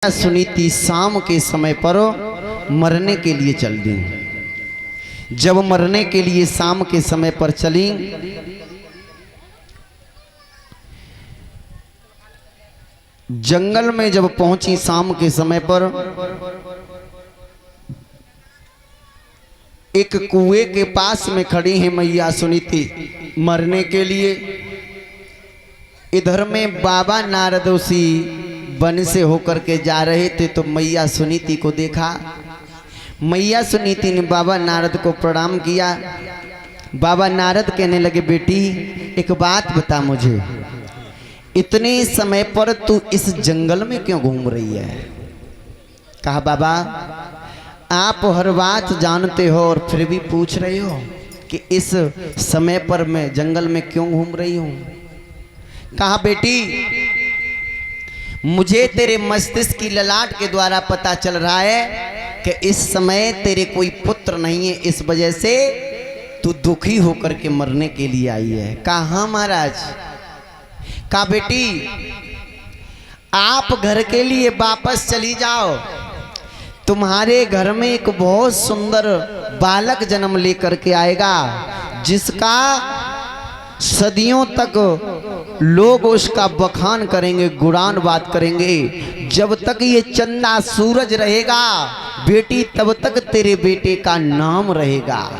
सुनीति शाम के समय पर मरने के लिए चल दी। जब मरने के लिए शाम के समय पर चली, जंगल में जब पहुंची शाम के समय पर एक कुएं के पास में खड़ी है मैया सुनीति मरने के लिए। इधर में बाबा नारद उसी वन से होकर के जा रहे थे तो मैया सुनीति को देखा। मैया सुनीति ने बाबा नारद को प्रणाम किया। बाबा नारद कहने लगे, बेटी एक बात बता मुझे, इतने समय पर तू इस जंगल में क्यों घूम रही है? कहा बाबा आप हर बात जानते हो और फिर भी पूछ रहे हो कि इस समय पर मैं जंगल में क्यों घूम रही हूं। कहा बेटी मुझे तेरे मस्तिष्क की ललाट के द्वारा पता चल रहा है कि इस समय तेरे कोई पुत्र नहीं है, इस वजह से तू दुखी होकर के मरने के लिए आई है। कहा हाँ महाराज। कहा बेटी आप घर के लिए वापस चली जाओ, तुम्हारे घर में एक बहुत सुंदर बालक जन्म लेकर के आएगा जिसका सदियों तक लोग उसका बखान करेंगे, गुणान बात करेंगे। जब तक ये चंदा सूरज रहेगा बेटी तब तक तेरे बेटे का नाम रहेगा।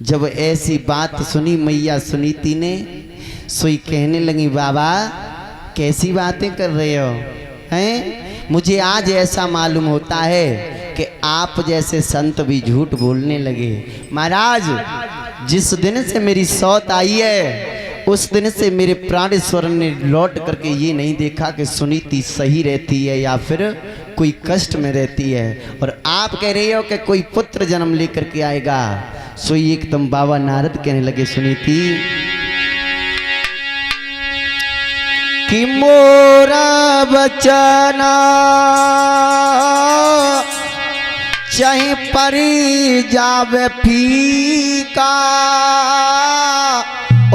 जब ऐसी बात सुनी मैया सुनीति ने सोई कहने लगी, बाबा कैसी बातें कर रहे हो हैं? मुझे आज ऐसा मालूम होता है कि आप जैसे संत भी झूठ बोलने लगे। महाराज जिस दिन से मेरी सौत आई है उस दिन से मेरे प्राणेश्वर ने लौट करके ये नहीं देखा कि सुनीति सही रहती है या फिर कोई कष्ट में रहती है। और आप कह रहे हो कि कोई पुत्र जन्म लेकर के आएगा। सो एकदम बाबा नारद कहने लगे, सुनीति कि मोरा बचना चाहे परी जावे फीका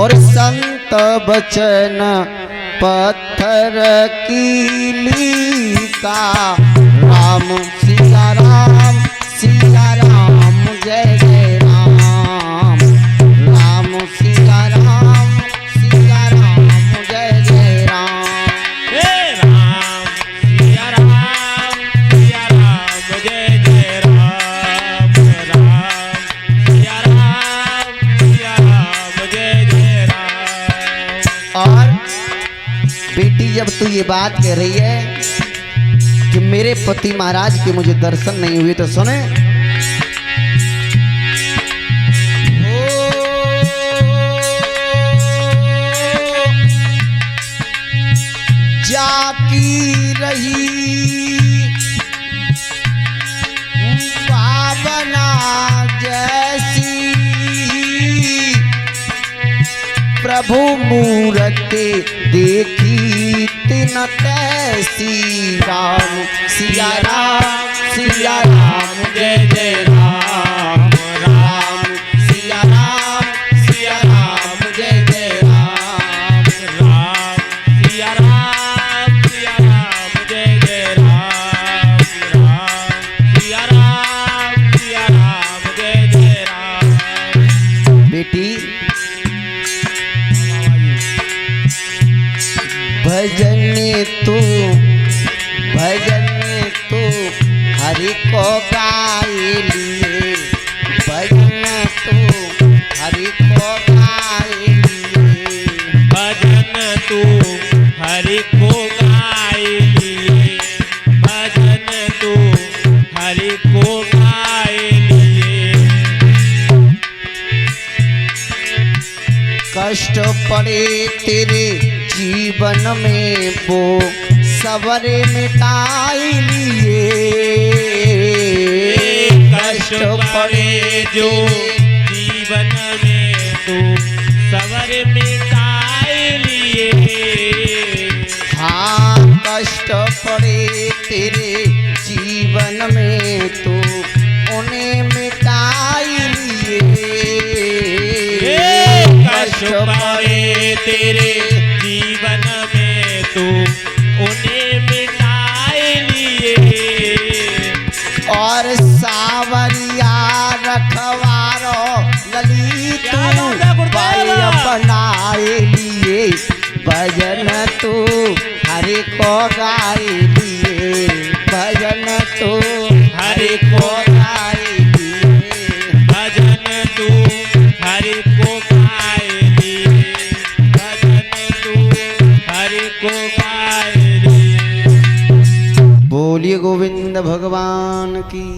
और संत बचन पत्थर की लीका। राम सिया राम जय जय राम। राम सिया राम जय जय राम। हे राम सिया राम जय जय राम। राम सिया राम जय जय राम। और बेटी जब तू ये बात कह रही है कि मेरे पति महाराज के मुझे दर्शन नहीं हुए तो सुने, जाकी रही पावना जैसी प्रभु मूरति देखी तिन तैसी। राम सिया राम जय जय राम। राम सिया राम जय जय राम। राम सिया राम जय जय राम। राम सिया राम जय जय राम। बेटी भजन तू हरि को गाय लिए। भजन तू हरि को गाय लिए। भजन तू हरि को गाय लिए। भजन तू हरि को गाय लिए। कष्ट पड़े तेरे जीवन में वो सवरे मिटाई लिए। कष्ट पड़े जो जीवन में तू सवर मिटाए लिए। हाँ कष्ट पड़े तेरे जीवन में तू उन्हें मिटाई लिए। कष्ट पड़े तेरे जीवन में तू उन्हें और सावरिया रखवारो ललित क्या बात है गुरुदेव? बनाए लिए भजन तू हरि को गाए लिए भजन तू हरि को गाए लिए भजन तू हरि को गाए लिए भजन तू हरि को गाए लिए। बोलिए गोविंद भगवान की।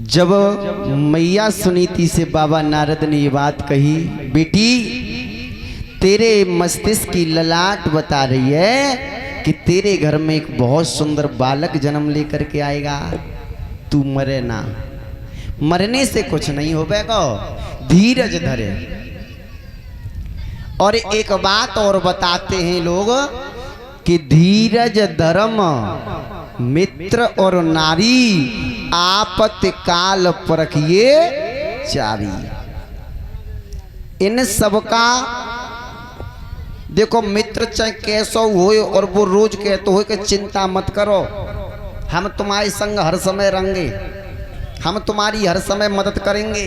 जब मैया सुनीति से बाबा नारद ने ये बात कही, बेटी तेरे मस्तिष्क की ललाट बता रही है कि तेरे घर में एक बहुत सुंदर बालक जन्म लेकर के आएगा, तू मरे ना, मरने से कुछ नहीं हो पाएगा, धीरज धरे। और एक बात और बताते हैं लोग कि धीरज धर्म मित्र और नारी आपत्ति काल परखिए चारी। इन सबका देखो, मित्र चाहे कैसो हो और वो रोज कहते हो कि चिंता मत करो, हम तुम्हारे संग हर समय रहेंगे, हम तुम्हारी हर समय मदद करेंगे,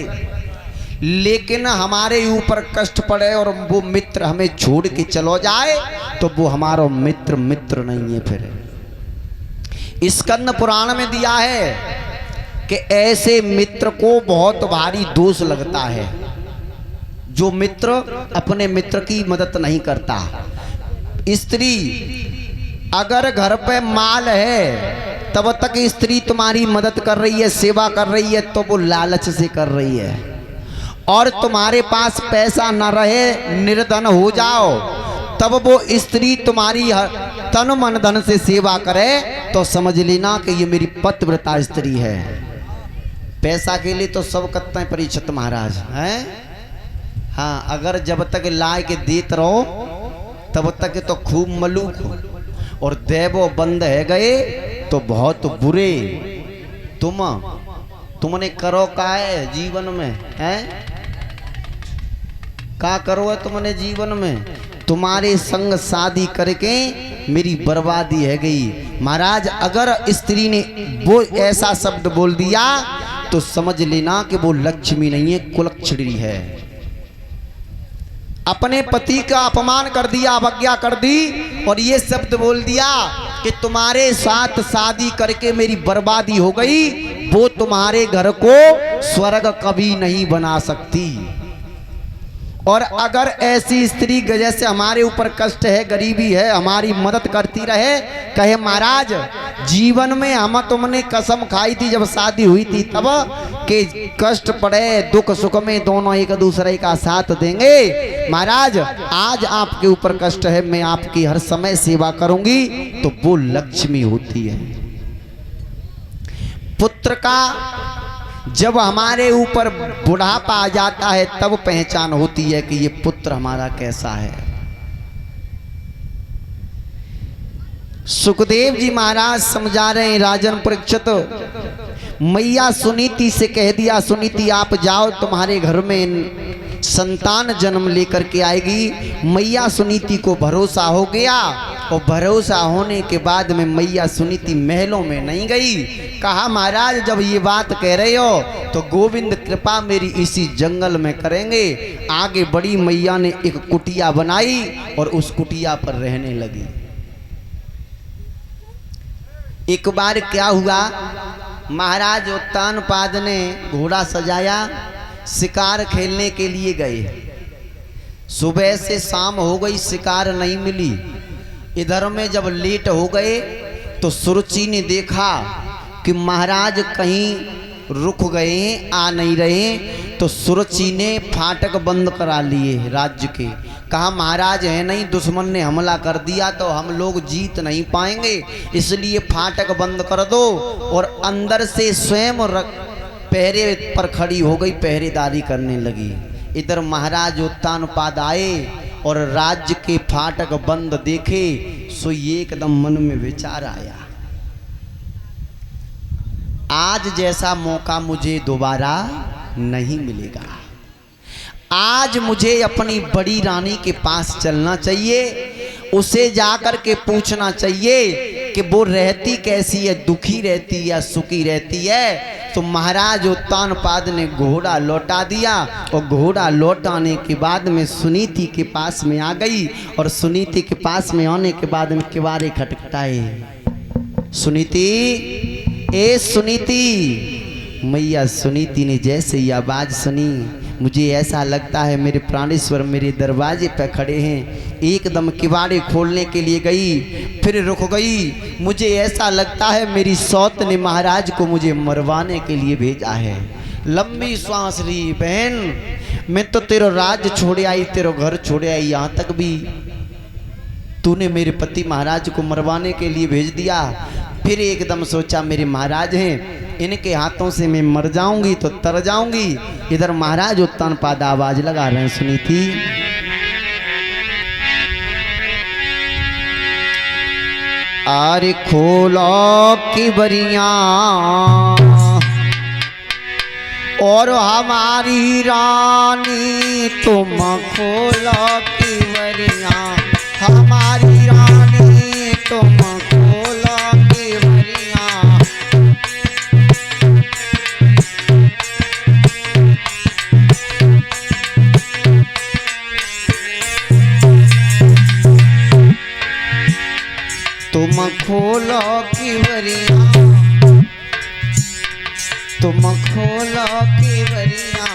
लेकिन हमारे ऊपर कष्ट पड़े और वो मित्र हमें छोड़ के चलो जाए तो वो हमारा मित्र मित्र नहीं है। फिर स्कंद पुराण में दिया है कि ऐसे मित्र को बहुत भारी दोष लगता है जो मित्र अपने मित्र की मदद नहीं करता। स्त्री अगर घर पे माल है तब तक स्त्री तुम्हारी मदद कर रही है, सेवा कर रही है, तो वो लालच से कर रही है। और तुम्हारे पास पैसा न रहे, निर्धन हो जाओ, तब वो स्त्री तुम्हारी तन मन धन से सेवा करे तो समझ लेना कि ये मेरी पतिव्रता स्त्री है। पैसा के लिए तो सब करते हैं परीक्षित महाराज हैं। हाँ, अगर जब तक लाए के देते रहो तब तक तो खूब मलूक हो, और देवो बंद है गए तो बहुत बुरे। तुमने करो का है जीवन में, हैं का करो है तुमने जीवन में? तुम्हारे संग शादी करके मेरी बर्बादी है गई। महाराज अगर स्त्री ने वो ऐसा शब्द बोल दिया तो समझ लेना कि वो लक्ष्मी नहीं है, कुलक्षणी है। अपने पति का अपमान कर दिया, अवज्ञा कर दी और ये शब्द बोल दिया कि तुम्हारे साथ शादी करके मेरी बर्बादी हो गई, वो तुम्हारे घर को स्वर्ग कभी नहीं बना सकती। और अगर ऐसी स्त्री जैसे हमारे ऊपर कष्ट है, गरीबी है, हमारी मदद करती रहे, कहे महाराज जीवन में हम तुमने कसम खाई थी जब शादी हुई थी तब कि कष्ट पड़े दुख सुख में दोनों एक दूसरे का साथ देंगे। महाराज आज आपके ऊपर कष्ट है, मैं आपकी हर समय सेवा करूंगी, तो वो लक्ष्मी होती है। पुत्र का जब हमारे ऊपर बुढ़ापा आ जाता है तब पहचान होती है कि ये पुत्र हमारा कैसा है। सुखदेव जी महाराज समझा रहे हैं राजन परीक्षित, मैया सुनीति से कह दिया, सुनीति आप जाओ, तुम्हारे घर में संतान जन्म लेकर के आएगी। मैया सुनीति को भरोसा हो गया और भरोसा होने के बाद में मैया सुनीति महलों में नहीं गई। कहा महाराज जब ये बात कह रहे हो तो गोविंद कृपा मेरी इसी जंगल में करेंगे। आगे बड़ी मैया ने एक कुटिया बनाई और उस कुटिया पर रहने लगी। एक बार क्या हुआ, महाराज उत्तानपाद ने घोड़ा सजाया, शिकार खेलने के लिए गए। सुबह से शाम हो गई, शिकार नहीं मिली। इधर में जब लेट हो गए तो सुरुचि ने देखा कि महाराज कहीं रुक गए, आ नहीं रहे, तो सुरुचि ने फाटक बंद करा लिए राज्य के। कहा महाराज है नहीं, दुश्मन ने हमला कर दिया तो हम लोग जीत नहीं पाएंगे, इसलिए फाटक बंद कर दो। और अंदर से स्वयं पहरे पर खड़ी हो गई, पहरेदारी करने लगी। इधर महाराज उत्तानपाद आए और राज्य के फाटक बंद देखे, सो एकदम मन में विचार आया, आज जैसा मौका मुझे दोबारा नहीं मिलेगा। आज मुझे अपनी बड़ी रानी के पास चलना चाहिए उसे जाकर के पूछना चाहिए कि वो रहती कैसी है, दुखी रहती है या सुखी रहती है। तो महाराज उत्तानपाद ने घोड़ा लौटा दिया और घोड़ा लौटाने के बाद में सुनीति के पास में आ गई और सुनीति के पास में आने के बाद में किवाड़े खटखटाए। सुनीति, ए सुनीति। मैया सुनीति ने जैसे ही आवाज सुनी, मुझे ऐसा लगता है मेरे प्राणेश्वर मेरे दरवाजे पर खड़े हैं। एकदम किवाड़े खोलने के लिए गई, फिर रुक गई। मुझे ऐसा लगता है मेरी सौत ने महाराज को मुझे मरवाने के लिए भेजा है। लंबी सांस ली, बहन मैं तो तेरा राज छोड़े आई, तेरा घर छोड़े आई, यहाँ तक भी तूने मेरे पति महाराज को मरवाने के लिए भेज दिया। फिर एकदम सोचा मेरे महाराज हैं, इनके हाथों से मैं मर जाऊंगी तो तर जाऊंगी। इधर महाराज उत्तानपाद आवाज लगा रहे हैं, सुनी थी। अरे खोलो की बरिया और हमारी रानी, तुम खोलो की बरिया, हमारी रानी तुम खोलो की बरिया। तुम खोलो की बरिया, तुम खोलो की बरिया,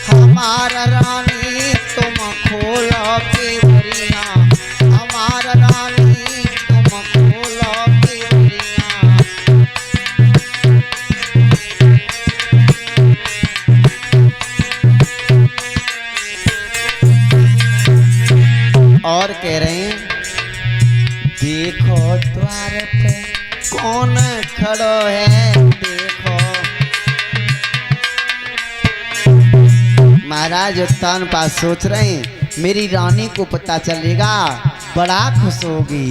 हमारा रानी तुम खोलो की बरिया, हमारा रानी तुम खोलो की बरिया। और कह रहे हैं, देखो द्वार पे कौन खड़ो है, देखो। महाराज उत्तानपाद सोच रहे हैं मेरी रानी को पता चलेगा बड़ा खुश होगी,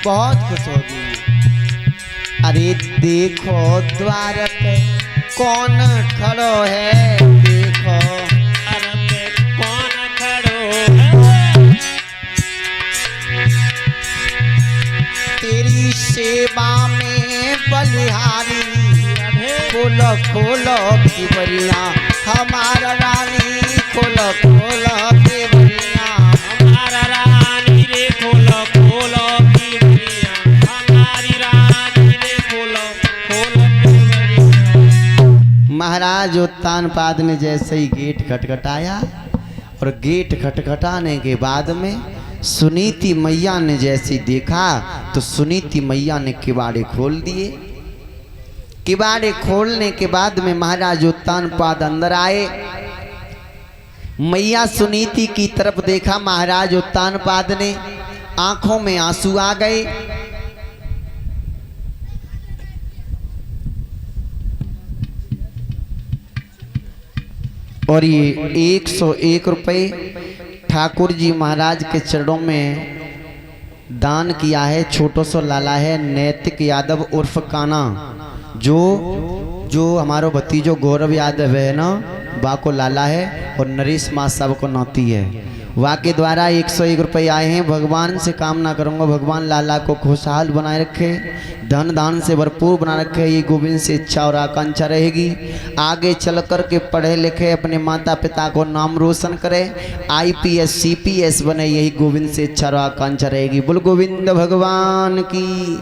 बहुत खुश होगी। अरे देखो द्वार पे कौन खड़ो है, देखो द्वार पे कौन खड़ो है, तेरी सेवा में बलिहारी, खोलो खोलो की बरिया, हमारा रानी खोलो खोलो की बरिया, हमारा रानी रे खोलो खोलो की बरिया, हमारी रानी रे खोलो खोलो की बरिया। महाराज उत्तानपाद ने जैसे ही गेट खटखटाया और गेट खटखटाने के बाद में सुनीति मैया ने जैसे देखा तो सुनीति मैया ने किवाड़े खोल दिए। किवाड़े खोलने के बाद में महाराज उत्तानपाद अंदर आए। मैया सुनीति की तरफ देखा महाराज उत्तानपाद ने, आंखों में आंसू आ गए। और ये 101 रुपये ठाकुर जी महाराज के चरणों में दान किया है। छोटो सो लाला है नैतिक यादव उर्फ काना, जो हमारो भतीजो गौरव यादव है ना, वाको लाला है और नरेश माँ साहब को नाती है। वाके द्वारा 101 रुपये आए हैं। भगवान से कामना करूंगा भगवान लाला को खुशहाल बनाए रखे, धन दान से भरपूर बना रखे। ये गोविंद से इच्छा और आकांक्षा रहेगी, आगे चल कर के पढ़े लिखे अपने माता पिता को नाम रोशन करे, IPS CPS बने, यही गोविंद से इच्छा और आकांक्षा रहेगी। बोल गोविंद भगवान की।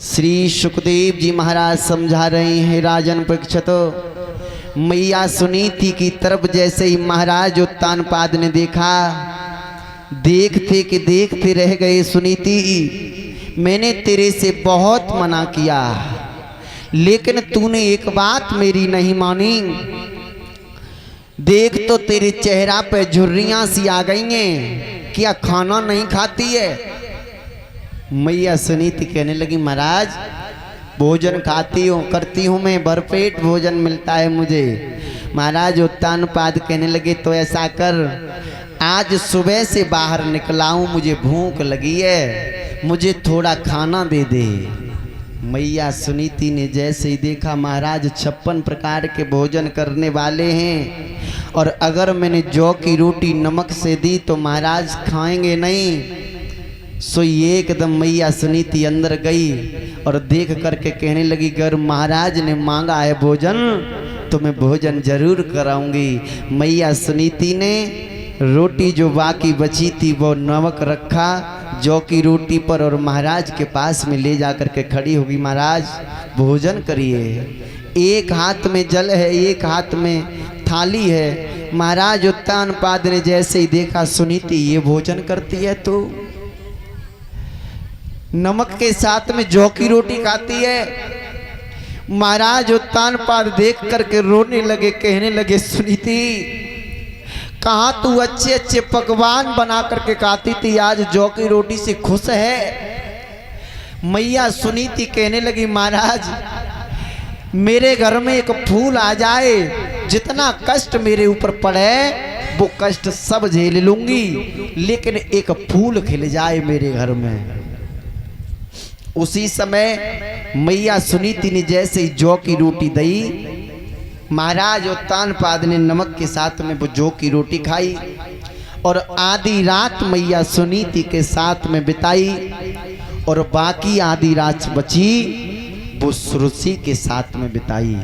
श्री सुखदेव जी महाराज समझा रहे हैं, राजन परीक्षित मैया सुनीति की तरफ जैसे ही महाराज उत्तानपाद ने देखा, देखते कि देखते रह गए। सुनीति, मैंने तेरे से बहुत मना किया लेकिन तूने एक बात मेरी नहीं मानी। देख तो तेरे चेहरा पे झुर्रियां सी आ गई हैं, क्या खाना नहीं खाती है? मैया सुनीति कहने लगी, महाराज भोजन खाती हूँ, करती हूँ मैं, भरपेट भोजन मिलता है मुझे। महाराज उत्तानपाद कहने लगे, तो ऐसा कर, आज सुबह से बाहर निकला हूँ, मुझे भूख लगी है, मुझे थोड़ा खाना दे दे। मैया सुनीति ने जैसे ही देखा महाराज 56 प्रकार के भोजन करने वाले हैं और अगर मैंने जौ की रोटी नमक से दी तो महाराज खाएंगे नहीं। सो ये एकदम मैया सुनीति अंदर गई और देख करके कहने लगी, अगर महाराज ने मांगा है भोजन तो मैं भोजन जरूर कराऊंगी। मैया सुनीति ने रोटी जो बाकी बची थी वो नमक रखा जौ की रोटी पर और महाराज के पास में ले जा कर के खड़ी होगी, महाराज भोजन करिए। एक हाथ में जल है, एक हाथ में थाली है। महाराज उत्तानपाद ने जैसे ही देखा, सुनीति ये भोजन करती है तो नमक के साथ में जौ की रोटी खाती है। महाराज उत्तानपाद देख करके रोने लगे, कहने लगे, सुनीति कहाँ तू अच्छे अच्छे पकवान बना करके खाती थी, आज जौ की रोटी से खुश है। मैया सुनीति कहने लगी, महाराज मेरे घर में एक फूल आ जाए, जितना कष्ट मेरे ऊपर पड़े वो कष्ट सब झेल लूंगी, लेकिन एक फूल खिल जाए मेरे घर में। उसी समय मैया सुनीति ने जैसे ही जौ की रोटी दी, महाराज उत्तानपाद ने नमक के साथ में वो जौ की रोटी खाई और आधी रात मैया सुनीति के साथ में बिताई और बाकी आधी रात बची वो सुरसी के साथ में बिताई।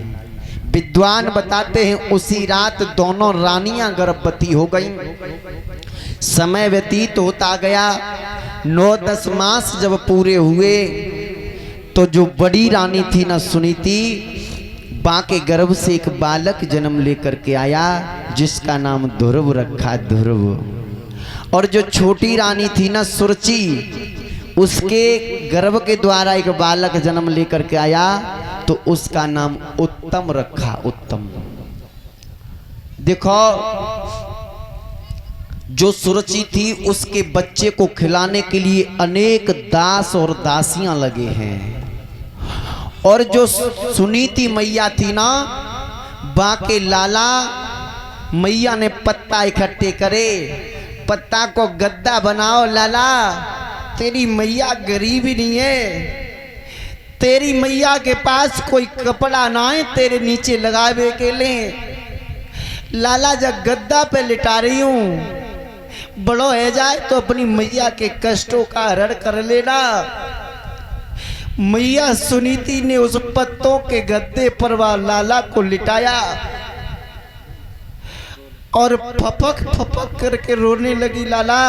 विद्वान बताते हैं उसी रात दोनों रानियां गर्भवती हो गईं। समय व्यतीत होता गया, 9-10 मास जब पूरे हुए तो जो बड़ी रानी थी ना सुनीति, बाके गर्भ से एक बालक जन्म लेकर के आया जिसका नाम ध्रुव रखा, ध्रुव। और जो छोटी रानी थी ना सुरची, उसके गर्भ के द्वारा एक बालक जन्म लेकर के आया तो उसका नाम उत्तम रखा, उत्तम। देखो जो सुरची थी उसके बच्चे को खिलाने के लिए अनेक दास और दासियां लगे हैं। और जो सुनीति मैया थी ना, बाके लाला मैया ने पत्ता इकट्ठे करे, पत्ता को गद्दा बनाओ लाला, तेरी मैया गरीब ही नहीं है, तेरी मैया के पास कोई कपड़ा ना है तेरे नीचे लगावे के लिए। लाला जब गद्दा पे लिटा रही हूं, बड़ो है जाए तो अपनी मैया के कष्टों का हरण कर लेना। मैया सुनीति ने उस पत्तों के गद्दे पर वह लाला को लिटाया और फपक फपक करके रोने लगी, लाला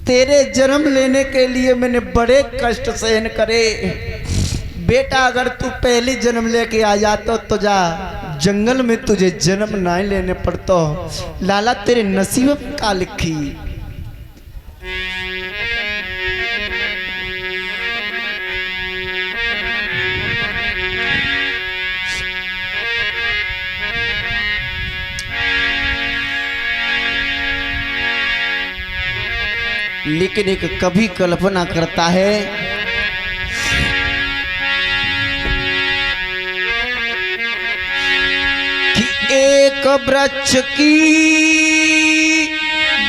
तेरे जन्म लेने के लिए मैंने बड़े कष्ट सहन करे, बेटा अगर तू पहले जन्म लेके आ जाता तो जा जंगल में तुझे जन्म ना लेने पड़ता। लाला तेरे नसीब में का लिखी। लेकिन एक कवि कल्पना करता है कि एक वृक्ष की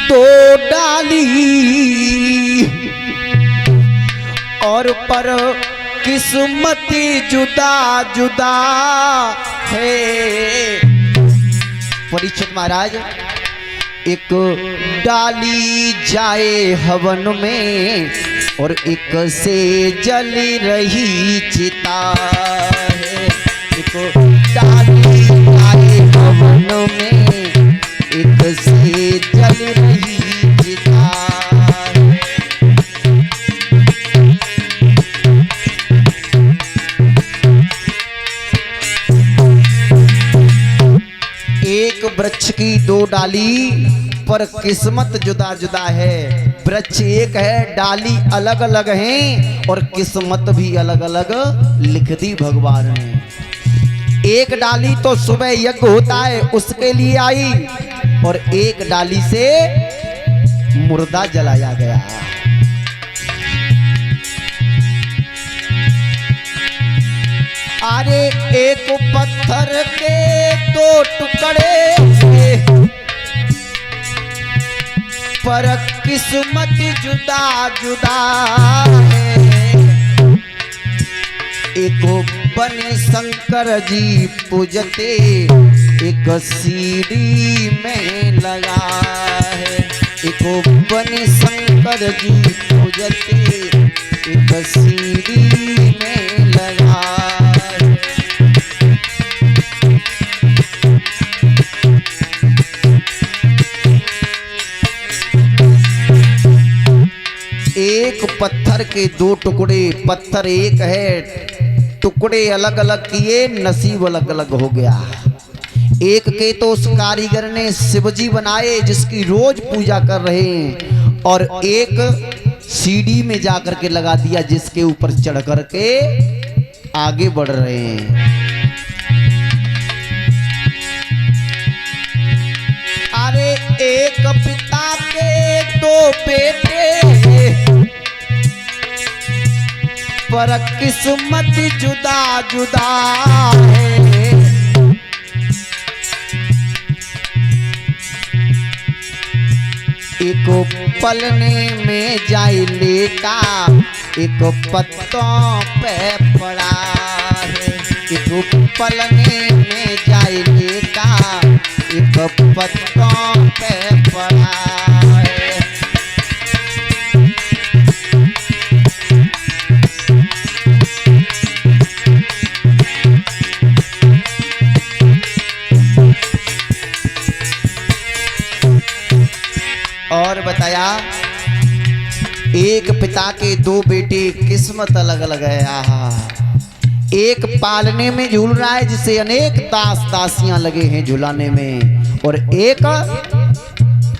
2 डाली और पर किस्मत जुदा जुदा है। परीक्षित महाराज, एक डाली जाए हवन में और एक से जल रही चिता है। एक डाली जाए हवन में, एक से जल रही चिता है। एक वृक्ष की 2 डाली पर किस्मत जुदा जुदा है। वृक्ष एक है, डाली अलग अलग हैं और किस्मत भी अलग अलग लिख दी भगवान ने। एक डाली तो सुबह यज्ञ होता है उसके लिए आई और एक डाली से मुर्दा जलाया गया। अरे एक पत्थर के 2 टुकड़े पर किस्मत जुदा जुदा है। एको बने शंकर जी पूजते, एक सीढ़ी में लगा है। एको बने शंकर जी पूजते, एक सीढ़ी में लगा है। एक पत्थर के दो टुकड़े, पत्थर एक है, टुकड़े अलग अलग किए, नसीब अलग अलग हो गया। एक के तो उस कारीगर ने शिवजी बनाए जिसकी रोज पूजा कर रहे हैं, और एक सीढ़ी में जाकर के लगा दिया जिसके ऊपर चढ़ कर के आगे बढ़ रहे हैं। अरे एक पिता के दो बेटे, पर किस्मत जुदा जुदा है। एक पलने में जाए लेका, एक पत्तों पे पड़ा है। एक पलने में जाए लेका, एक पत्तों पे पड़ा है। और बताया एक पिता के दो बेटे, किस्मत अलग अलग है। आहा, एक पालने में झूल रहा है जिसे अनेक दास दासियां लगे हैं झुलाने में, और एक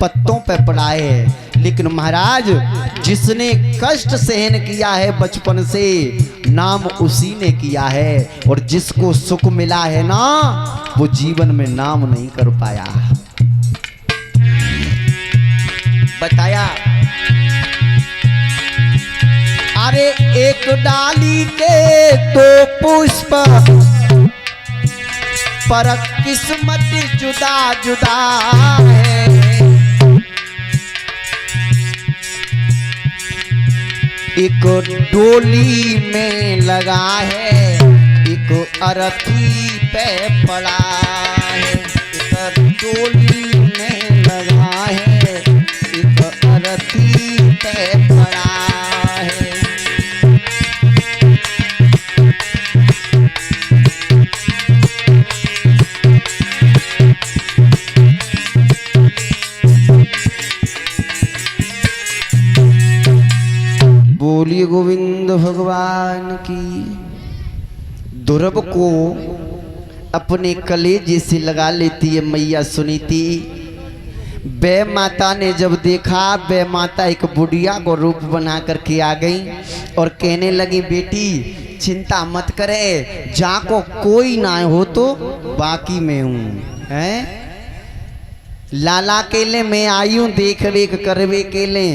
पत्तों पे पड़ाए है। लेकिन महाराज जिसने कष्ट सहन किया है बचपन से, नाम उसी ने किया है, और जिसको सुख मिला है ना, वो जीवन में नाम नहीं कर पाया। बताया अरे एक डाली के दो पुष्प, पर किस्मत जुदा जुदा है। एक डोली में लगा है, एक अरथी पे पड़ा है। एक डोली में लगा है, एक अरथी पे पड़ा है। बोलिए गोविंद भगवान की। दुर्ब को अपने कलेजे से लगा लेती है मैया सुनीति। बै माता ने जब देखा, बै माता एक बुढ़िया को रूप बना करके आ गई और कहने लगी, बेटी चिंता मत करे, जाको कोई ना हो तो बाकी मैं हूँ। हैं लाला के लिए मैं आई हूँ, देख रेख करवे के लिए।